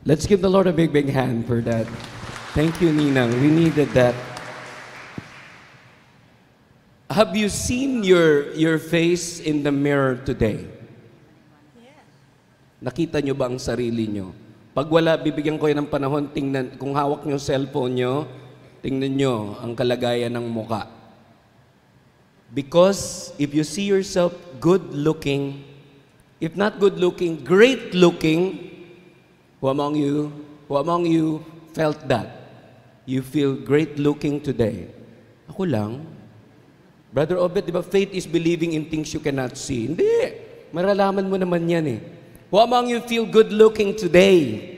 Let's give the Lord a big, big hand for that. Thank you, Ninang. We needed that. Have you seen your face in the mirror today? Nakita nyo ba ang sarili nyo? Pag wala, bibigyan ko yan ng panahon, tingnan, kung hawak nyo cellphone nyo, tingnan nyo ang kalagayan ng muka. Because if you see yourself good-looking, if not good-looking, great-looking, who among you felt that? You feel great-looking today. Ako lang. Brother Obed, di ba, faith is believing in things you cannot see. Hindi. Maralaman mo naman yan eh. Who among you feel good-looking today?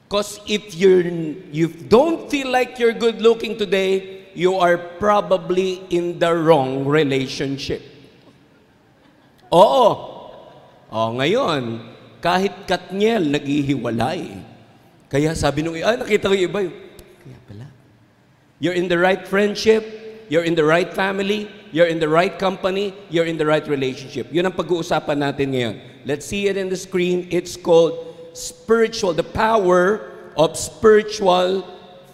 Because if you don't feel like you're good-looking today, you are probably in the wrong relationship. Oo. Ngayon, kahit Katniel, naghihiwalay. Kaya sabi nung, nakita ko yung iba. Kaya pala. You're in the right friendship, you're in the right family, you're in the right company, you're in the right relationship. Yun ang pag-uusapan natin ngayon. Let's see it in the screen. It's called the power of spiritual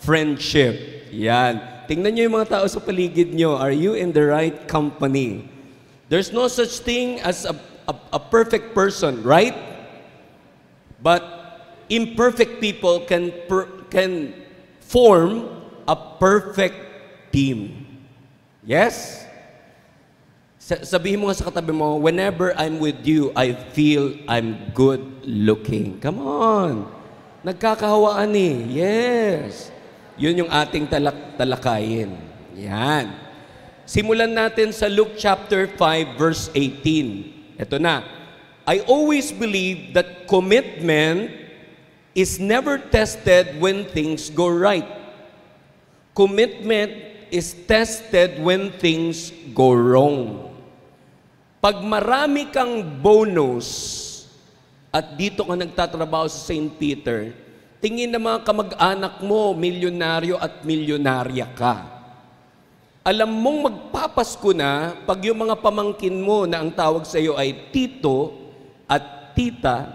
friendship. Yan. Tingnan nyo yung mga tao sa paligid nyo. Are you in the right company? There's no such thing as a perfect person, right? But imperfect people can form a perfect team. Yes? Sabihin mo nga sa katabi mo, whenever I'm with you, I feel I'm good looking. Come on. Nagkakahawaan eh. Yes. Yun yung ating talakayin. Yan. Simulan natin sa Luke chapter 5 verse 18. Ito na. I always believe that commitment is never tested when things go right. Commitment is tested when things go wrong. Pag marami kang bonus at dito ka nagtatrabaho sa St. Peter, tingin na mga kamag-anak mo, milyonaryo at milyonarya ka. Alam mong magpapasko na pag yung mga pamangkin mo na ang tawag sa iyo ay tito at tita,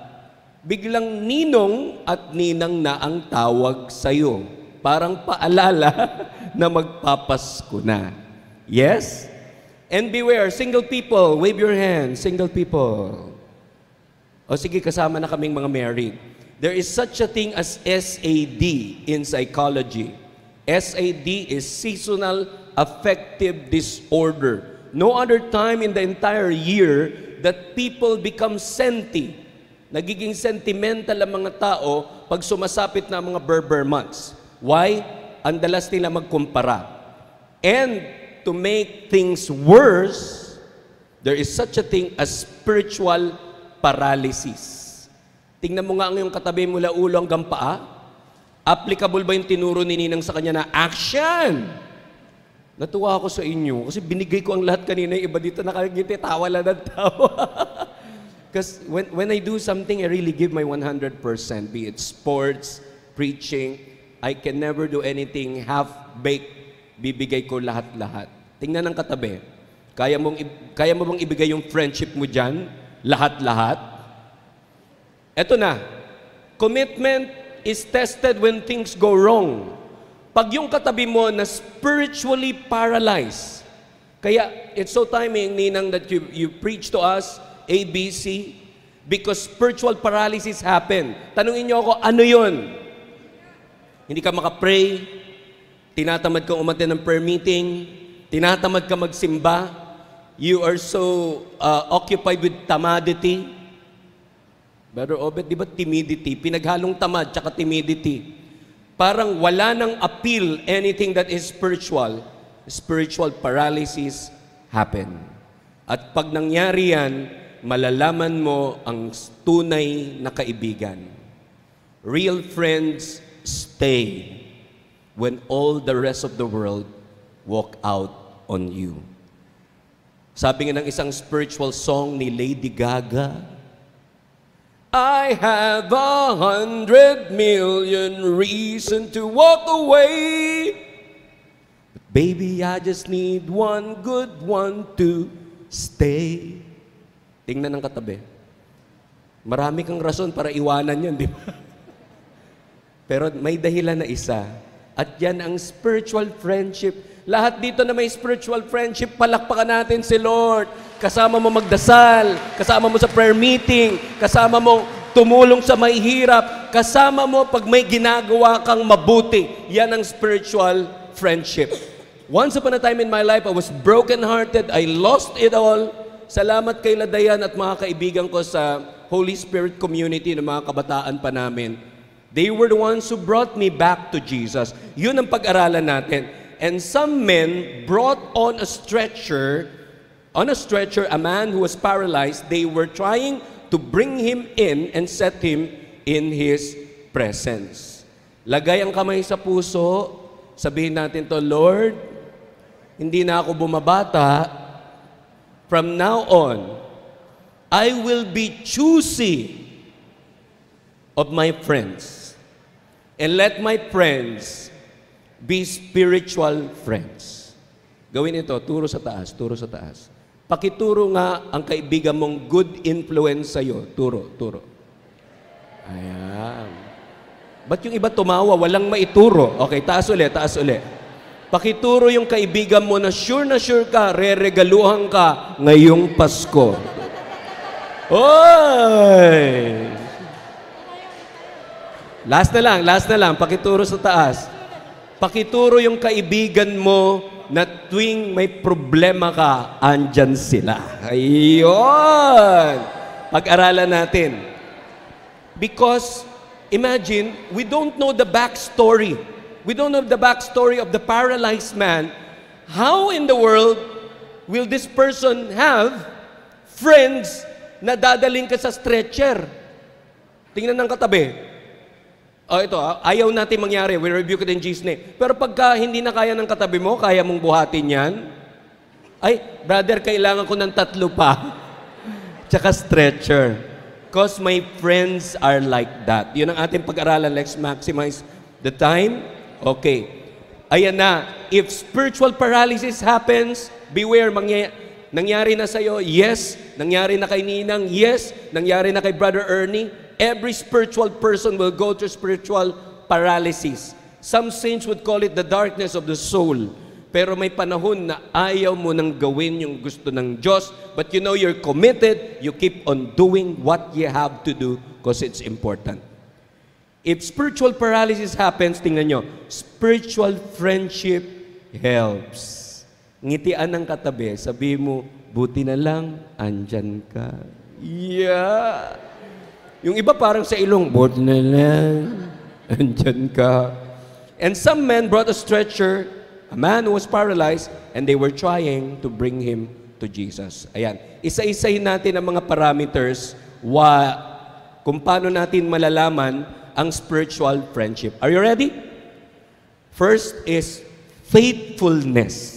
biglang ninong at ninang na ang tawag sa iyo. Parang paalala na magpapasko na. Yes? And beware, single people, wave your hand, single people. O sige, kasama na kaming mga married. There is such a thing as SAD in psychology. SAD is seasonal affective disorder. No other time in the entire year that people become senti. Nagiging sentimental ang mga tao pag sumasapit na mga Berber months. Why? Ang dalas nila magkumpara. And to make things worse, there is such a thing as spiritual paralysis. Tingnan mo nga ang iyong katabi mula ulo hanggang paa. Applicable ba yung tinuro ni Ninang sa kanya na action? Natuwa ako sa inyo kasi binigay ko ang lahat kanina. Yung iba dito nakagiti, tawa lang ng tawa. Because when I do something, I really give my 100%. Be it sports, preaching, I can never do anything half-baked. Bibigay ko lahat-lahat. Tingnan ng katabi. Kaya mo bang ibigay yung friendship mo dyan? Lahat-lahat? Eto na. Commitment is tested when things go wrong. Pag yung katabi mo na spiritually paralyzed, kaya it's so timing, Ninang, that you preach to us, ABC, because spiritual paralysis happen. Tanungin niyo ako, ano yun? Hindi ka makapray, tinatamad kang umattend ng prayer meeting, tinatamad ka magsimba, you are so occupied with tamidity. Brother Obed, di ba timidity? Pinaghalong tamad tsaka timidity. Parang wala nang appeal anything that is spiritual. Spiritual paralysis happen. At pag nangyari yan, malalaman mo ang tunay na kaibigan. Real friends stay when all the rest of the world walk out on you. Sabi nga ng isang spiritual song ni Lady Gaga, I have 100 million reasons to walk away, but baby, I just need one good one to stay. Tingnan ng katabi. Marami kang rason para iwanan yun, di ba? Pero may dahilan na isa. At yan ang spiritual friendship. Lahat dito na may spiritual friendship, palakpakan natin si Lord. Kasama mo magdasal, kasama mo sa prayer meeting, kasama mo tumulong sa may hirap, kasama mo pag may ginagawa kang mabuti. Yan ang spiritual friendship. Once upon a time in my life, I was broken-hearted. I lost it all. Salamat kay Ladayan at mga kaibigan ko sa Holy Spirit community ng mga kabataan pa namin. They were the ones who brought me back to Jesus. Yun ang pag-aralan natin. And some men brought on a stretcher, a man who was paralyzed. They were trying to bring him in and set him in his presence. Lagay ang kamay sa puso, sabihin natin to, Lord, hindi na ako bumabata. From now on, I will be choosy of my friends. And let my friends be spiritual friends. Gawin ito, turo sa taas, turo sa taas. Pakituro nga ang kaibigan mong good influence sa'yo. Turo, turo. Ayan. Ba't yung iba tumawa? Walang maituro. Okay, taas ulit, taas ulit. Pakituro yung kaibigan mo na sure ka, re-regaluhan ka ngayong Pasko. Oy! Last na lang, pakituro sa taas. Pakituro yung kaibigan mo na tuwing may problema ka, andyan sila. Ayun! Pag-aralan natin. Because, imagine, we don't know the backstory. We don't know the backstory of the paralyzed man. How in the world will this person have friends na dadaling ka sa stretcher? Tingnan ng katabi. Oh, ito, ayaw natin mangyari. We rebuke it in Jesus' name. Pero pagka hindi na kaya ng katabi mo, kaya mong buhatin yan? Ay, brother, kailangan ko ng 3 pa. Tsaka stretcher. Because my friends are like that. Yun ang ating pag-aralan. Let's maximize the time. Okay. Ayan na. If spiritual paralysis happens, beware. Nangyari na sa'yo? Yes. Nangyari na kay Ninang? Yes. Nangyari na kay Brother Ernie? Every spiritual person will go through spiritual paralysis. Some saints would call it the darkness of the soul. Pero may panahon na ayaw mo nang gawin yung gusto ng Diyos. But you know you're committed. You keep on doing what you have to do because it's important. If spiritual paralysis happens, tingnan nyo, spiritual friendship helps. Ngitian ng katabi, sabi mo, buti na lang, andyan ka. Yeah! Yung iba parang sa ilong, buti na lang, andyan ka. And some men brought a stretcher, a man who was paralyzed, and they were trying to bring him to Jesus. Ayan. Isa-isahin natin ang mga parameters kung paano natin malalaman ang spiritual friendship. Are you ready? First is faithfulness.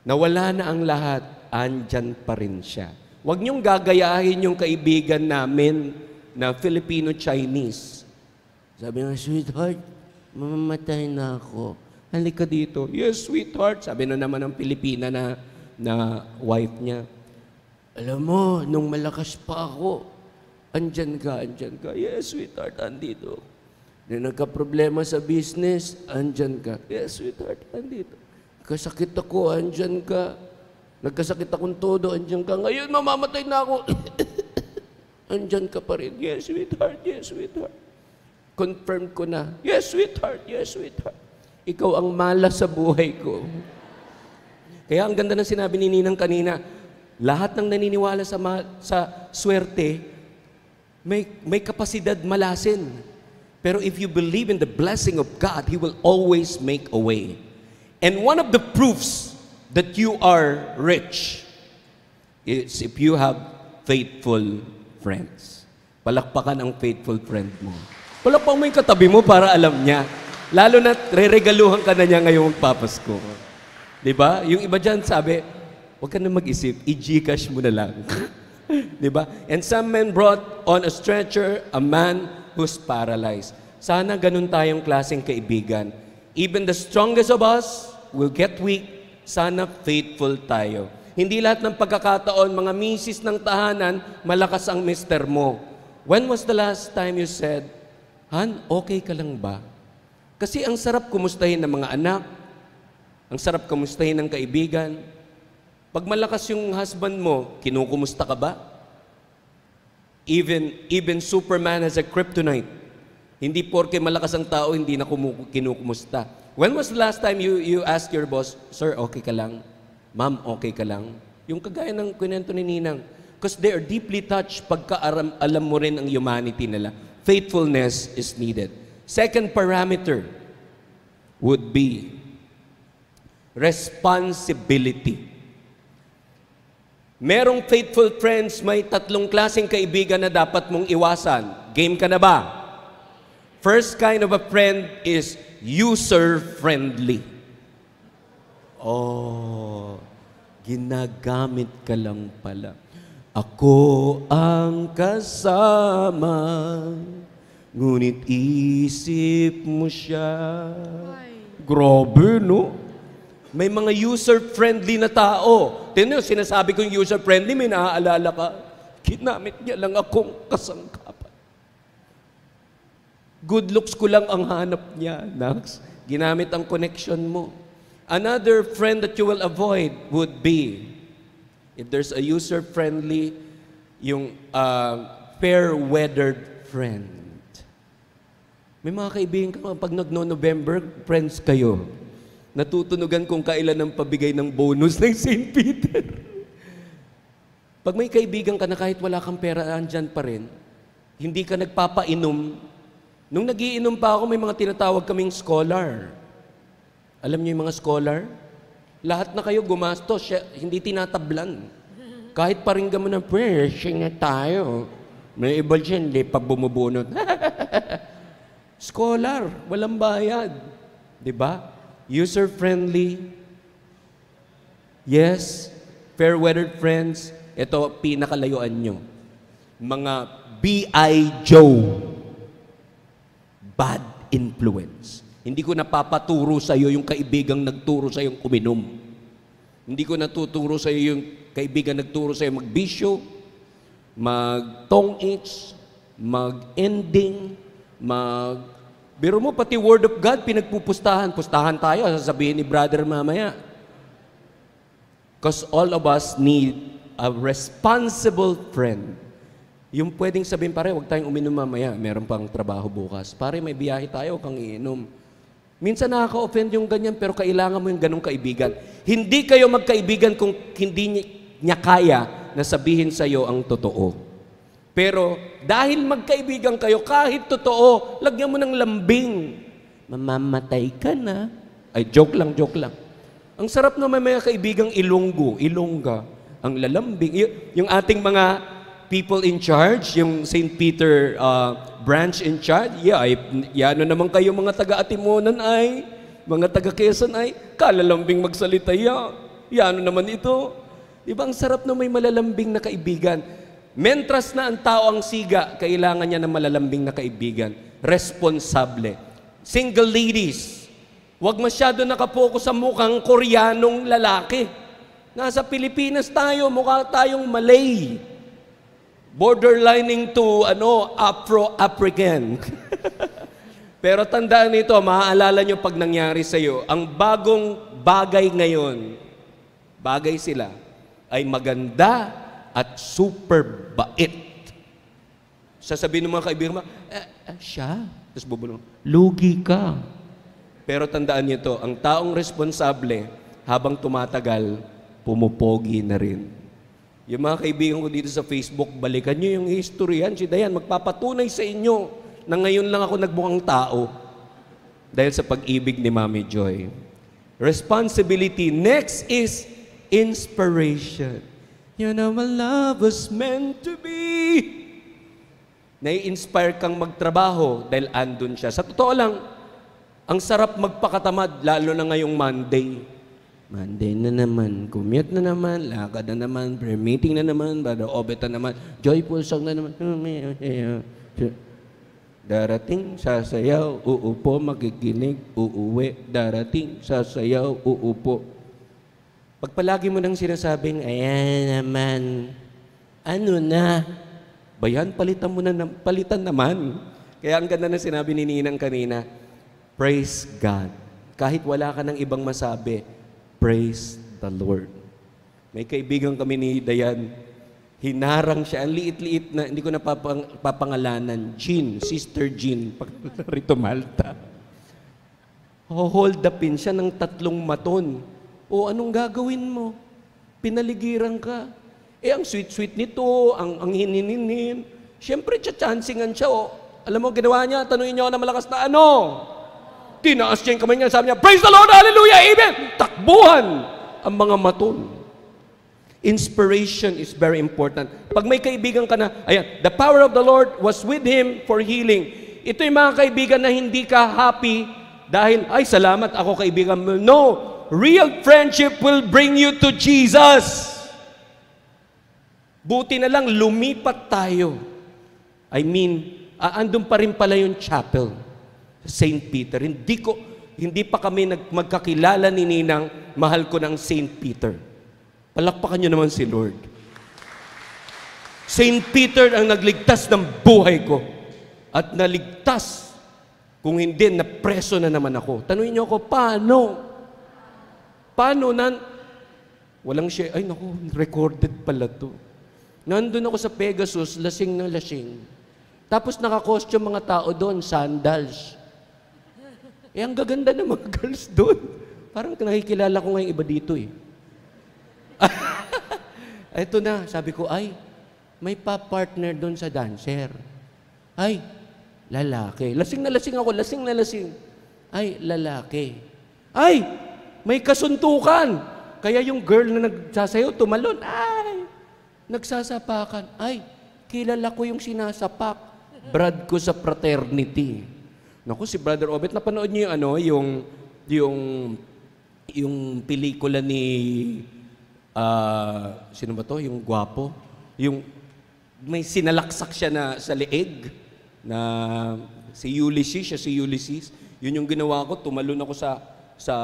Nawala na ang lahat, andyan pa rin siya. Huwag niyong gagayahin yung kaibigan namin na Filipino-Chinese. Sabi nga, sweetheart, mamamatay na ako. Halika dito. Yes, sweetheart. Sabi na naman ng Pilipina na wife niya. Alam mo, nung malakas pa ako, andyan ka. Yes, sweetheart, andito. Nung nagka-problema sa business, andyan ka. Yes, sweetheart, andito. Kasakit ako, andyan ka. Nagkasakit akong todo, andyan ka. Ngayon, mamamatay na ako. Andyan ka pa rin. Yes, sweetheart, yes, sweetheart. Confirm ko na. Yes, sweetheart, yes, sweetheart. Ikaw ang malas sa buhay ko. Kaya ang ganda ng sinabi ni Ninang kanina, lahat ng naniniwala sa swerte, may kapasidad malasin. Pero if you believe in the blessing of God, He will always make a way. And one of the proofs that you are rich is if you have faithful friends. Palakpakan ang faithful friend mo. Palakpakan mo yung katabi mo para alam niya. Lalo na re-regaluhan ka na niya ngayong magpapasko. Diba? Yung iba dyan sabi, huwag ka na mag-isip, i-Gcash mo na lang. Diba? And some men brought on a stretcher a man who's paralyzed. Sana ganun tayong klaseng kaibigan. Even the strongest of us will get weak. Sana faithful tayo. Hindi lahat ng pagkakataon, mga misis ng tahanan, malakas ang mister mo. When was the last time you said, Han, okay ka lang ba? Kasi ang sarap kumustahin ng mga anak, ang sarap kumustahin ng kaibigan. Pag malakas yung husband mo, kinukumusta ka ba? Even Superman has a kryptonite. Hindi porke malakas ang tao, hindi na kinukumusta. When was the last time you asked your boss, Sir, okay ka lang? Ma'am, okay ka lang? Yung kagaya ng kwento ni Ninang. Because they are deeply touched pagka alam mo rin ang humanity nila. Faithfulness is needed. Second parameter would be responsibility. Merong faithful friends, may tatlong klaseng kaibigan na dapat mong iwasan. Game ka na ba? First kind of a friend is user-friendly. Oh, ginagamit ka lang pala. Ako ang kasama, ngunit isip mo siya. Grabe, no? May mga user-friendly na tao. Tignan nyo, sinasabi kong user-friendly, may naaalala ka. Ginamit niya lang akong kasangkapan. Good looks ko lang ang hanap niya, Nax. Ginamit ang connection mo. Another friend that you will avoid would be, if there's a user-friendly, yung fair-weathered friend. May mga kaibigan ka, pag nag-November, friends kayo. Natutunugan kung kailan ang pabigay ng bonus ng St. Peter. Pag may kaibigan ka na kahit wala kang pera, andyan pa rin, hindi ka nagpapainom. Nung nagiinom pa ako, may mga tinatawag kaming scholar. Alam niyo yung mga scholar? Lahat na kayo gumastos, hindi tinatablan. Kahit paringgan mo ng pressing na tayo. May iba dyan, hindi pa bumubunot. Scholar, walang bayad. Diba? User-friendly. Yes, fair-weathered friends. Ito, pinakalayuan nyo. Mga B.I. Joe. Bad influence. Hindi ko napapaturo sa iyo yung kaibigang nagturo sa iyong uminom. Hindi ko natuturo sa iyo yung kaibigan nagturo sa iyo magbisyo, mag-tong-itch, mag-ending, biro mo, pati Word of God, pinagpupustahan. Pustahan tayo, sasabihin ni brother mamaya. Because all of us need a responsible friend. Yung pwedeng sabihin, pare, huwag tayong uminom mamaya. Meron pang trabaho bukas. Pare, may biyahe tayo, huwag kang iinom. Minsan nakaka-offend yung ganyan, pero kailangan mo yung ganong kaibigan. Hindi kayo magkaibigan kung hindi niya kaya na sabihin sa iyo ang totoo. Pero dahil magkaibigan kayo, kahit totoo, lagyan mo ng lambing. Mamamatay ka na. Ay, joke lang, joke lang. Ang sarap naman may kaibigang ilongga. Ang lalambing. Yung ating mga people in charge, yung St. Peter branch in charge, yan naman kayo mga taga-Atimonan ay, mga taga-Quezon ay, kalalambing magsalita yan naman ito. Diba ang sarap na may malalambing na kaibigan? Mentras na ang tao ang siga, kailangan niya ng malalambing na kaibigan. Responsable. Single ladies, huwag masyado nakapokus sa mukhang Koreanong lalaki. Nasa Pilipinas tayo, mukha tayong Malay. Borderlining to, Afro-African. Pero tandaan nito, maaalala nyo pag nangyari sa iyo, ang bagong bagay ngayon, bagay sila, ay maganda, at super bait. Sasabihin ng mga kaibigan mo, siya. Tapos bubulong, lugi ka. Pero tandaan niyo to, ang taong responsable, habang tumatagal, pumupogi na rin. Yung mga kaibigan ko dito sa Facebook, balikan niyo yung history yan. Si Dayan, magpapatunay sa inyo na ngayon lang ako nagmukhang tao dahil sa pag-ibig ni Mami Joy. Responsibility. Next is inspiration. You know my love was meant to be. Nai-inspire kang magtrabaho dahil andun siya. Sa totoo lang, ang sarap magpakatamad, lalo na ngayong Monday. Monday na naman, commute na naman, lakad na naman, prayer meeting na naman, brother Obet na naman, joyful song na naman. Darating, sasayaw, uupo, makikinig, uuwi. Darating, sasayaw, uupo. Pag palagi mo nang sinasabing, ayan naman, ano na? Bayan, palitan naman. Kaya ang ganda na sinabi ni Ninang kanina, praise God. Kahit wala ka ng ibang masabi, praise the Lord. May kaibigan kami ni Dayan, hinarang siya, ang liit-liit na, hindi ko na papangalanan, Jean, Sister Jean, Rito Malta. Hold upin siya ng 3 maton. O anong gagawin mo? Pinaligiran ka. Ang sweet-sweet nito, ang hininin. Siyempre, tsa-chancingan siya. O, alam mo, ginawa niya, tanungin niyo ako na malakas na ano? Tinaas niya yung kamay niya, sabi niya, praise the Lord, hallelujah, amen! Takbuhan ang mga maton. Inspiration is very important. Pag may kaibigan ka na, ayan, the power of the Lord was with him for healing. Ito yung mga kaibigan na hindi ka happy dahil, ay, salamat ako kaibigan mo. No! Real friendship will bring you to Jesus. Buti na lang, lumipat tayo. I mean, andun pa rin pala yung chapel, St. Peter. Hindi pa kami magkakilala ni Ninang, mahal ko ng St. Peter. Palakpakan niyo naman si Lord. St. Peter ang nagligtas ng buhay ko. At naligtas. Kung hindi, napreso na naman ako. Tanungin niyo ako, paano? Paano walang share? Ay, naku, recorded pala to. Nandun ako sa Pegasus, lasing na lasing. Tapos naka-costume mga tao doon, sandals. Ang gaganda ng mga girls doon. Parang nakikilala ko ngayong iba dito eh. Ito na, sabi ko, ay, may pa-partner doon sa dancer. Ay, lalaki. Lasing na lasing ako, lasing na lasing. Ay, lalaki. Ay, may kasuntukan. Kaya yung girl na nagsasayaw, tumalon. Ay, nagsasapakan. Ay, kilala ko yung sinasapak. Brad ko sa fraternity. Naku, si Brother Obet, napanood niyo yung pelikula ni sino ba to? Yung gwapo. Yung may sinalaksak siya na sa leeg na si Ulysses. Yun yung ginawa ko, tumalon ako sa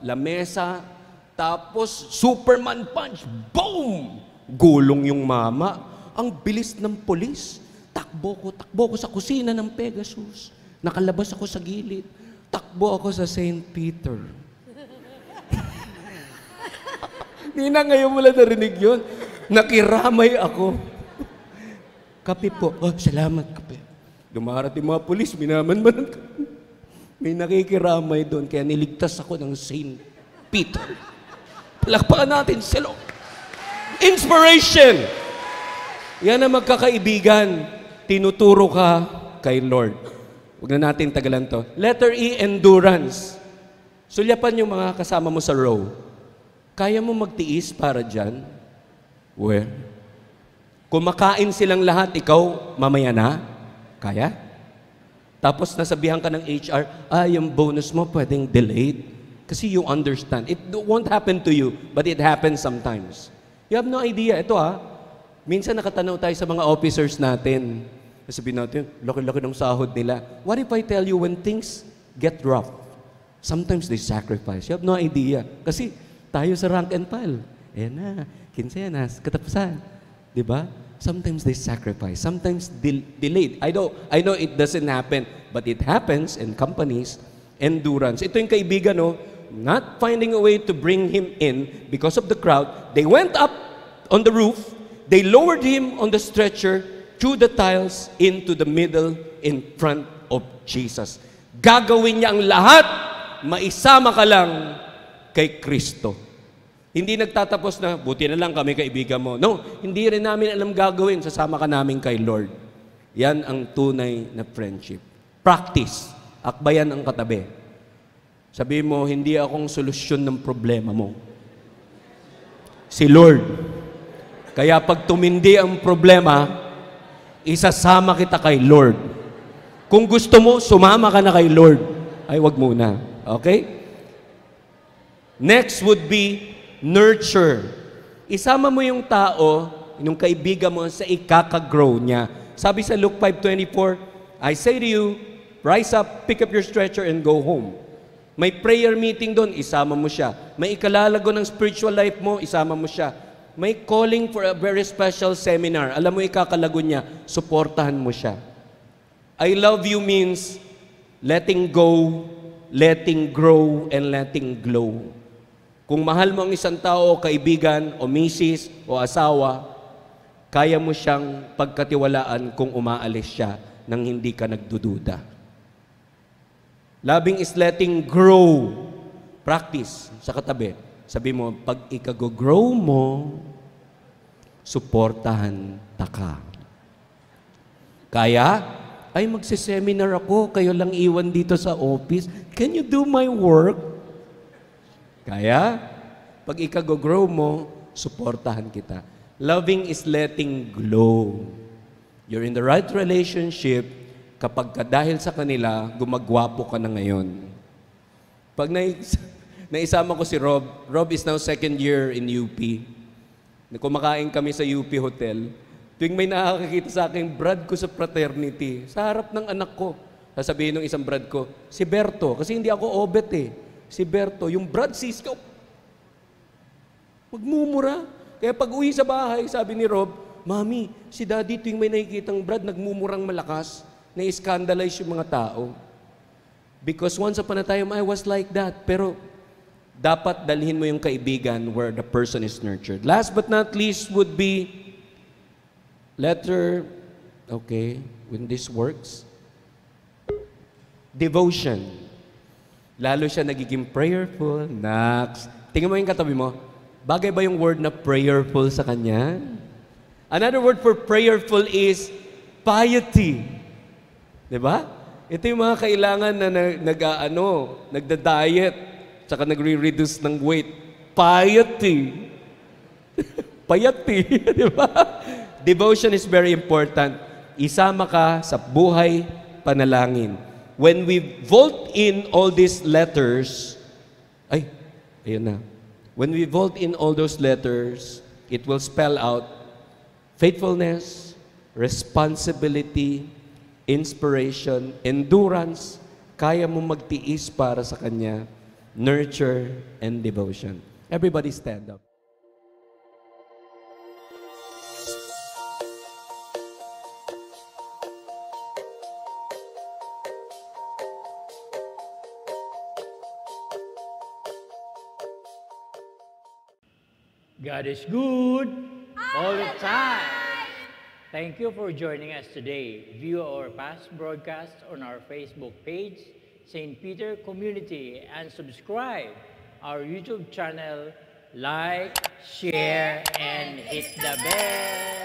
lamesa, tapos Superman punch, boom! Gulong yung mama. Ang bilis ng polis. Takbo ko sa kusina ng Pegasus. Nakalabas ako sa gilid. Takbo ako sa St. Peter. Nina, ngayon mo lang narinig yun. Nakiramay ako. Kape po. Oh, salamat, kape. Dumarating mga pulis, minaman-manan ka. May nakikiramay doon, kaya niligtas ako ng St. Peter. Palakpakan natin sila. Inspiration! Yan ang magkakaibigan. Tinuturo ka kay Lord. Huwag na natin tagalan to. Letter E, endurance. Sulyapan yung mga kasama mo sa row. Kaya mo magtiis para dyan? Well, kumakain silang lahat, ikaw mamaya na? Kaya? Tapos nasabihan ka ng HR, yung bonus mo pwedeng delayed. Kasi you understand. It won't happen to you, but it happens sometimes. You have no idea. Ito minsan nakatanaw tayo sa mga officers natin. Sabihin natin, laki-laki ng sahod nila. What if I tell you when things get rough, sometimes they sacrifice. You have no idea. Kasi tayo sa rank and file. Ayan na, kinsenas, katapusan. Diba? Sometimes they sacrifice. Sometimes delayed. I know it doesn't happen, but it happens in companies. Endurance. Ito yung kaibigan, not finding a way to bring him in because of the crowd. They went up on the roof. They lowered him on the stretcher through the tiles into the middle in front of Jesus. Gagawin niya ang lahat, maisama ka lang kay Kristo. Hindi nagtatapos na, buti na lang kami kaibigan mo. No, hindi rin namin alam gagawin, sasama ka namin kay Lord. Yan ang tunay na friendship. Practice. Akbayan ang katabi. Sabi mo, hindi akong solusyon ng problema mo. Si Lord. Kaya pag tumindi ang problema, isasama kita kay Lord. Kung gusto mo, sumama ka na kay Lord. Ay, wag muna. Okay? Next would be nurture. Isama mo yung tao, yung kaibigan mo sa ikaka-grow niya. Sabi sa Luke 5:24, I say to you, rise up, pick up your stretcher, and go home. May prayer meeting doon, isama mo siya. May ikalalago ng spiritual life mo, isama mo siya. May calling for a very special seminar. Alam mo, ikakalago niya, suportahan mo siya. I love you means letting go, letting grow, and letting glow. Kung mahal mo ang isang tao, kaibigan, o misis, o asawa, kaya mo siyang pagkatiwalaan kung umaalis siya nang hindi ka nagdududa. Loving is letting grow. Practice sa katabi. Sabi mo, pag ikago-grow mo, suportahan ka. Kaya, ay magsiseminar ako, kayo lang iwan dito sa office. Can you do my work? Kaya, pag ikago-grow mo, suportahan kita. Loving is letting glow. You're in the right relationship kapag dahil sa kanila, gumagwapo ka na ngayon. Pag naisama ko si Rob, Rob is now second year in UP. Kumakain kami sa UP Hotel. Tuwing may nakakakita sa akin, brad ko sa fraternity, sa harap ng anak ko, sasabihin ng isang brad ko, si Berto, kasi hindi ako obet eh. Si Berto, yung brad sis ko, magmumura. Kaya pag uwi sa bahay, sabi ni Rob, Mami, si Daddy tuwing may nakikitang brad, nagmumurang malakas, na-scandalize yung mga tao. Because once upon a time, I was like that. Pero dapat dalhin mo yung kaibigan where the person is nurtured. Last but not least would be letter, okay, when this works, devotion. Lalo siya nagiging prayerful. Next. Tingnan mo yung katabi mo. Bagay ba yung word na prayerful sa kanya? Another word for prayerful is piety. Diba? Ito yung mga kailangan na nagda-diet, tsaka nagre-reduce ng weight. Piety. Piety. Diba? Devotion is very important. Isama ka sa buhay panalangin. When we vault in all these letters, ayun na. When we vault in all those letters, it will spell out faithfulness, responsibility, inspiration, endurance, kaya mo magtiis para sa Kanya, nurture, and devotion. Everybody stand up. God is good all the time. Thank you for joining us today. View our past broadcasts on our Facebook page, St. Peter Community, and subscribe our YouTube channel. Like, share, and hit the bell.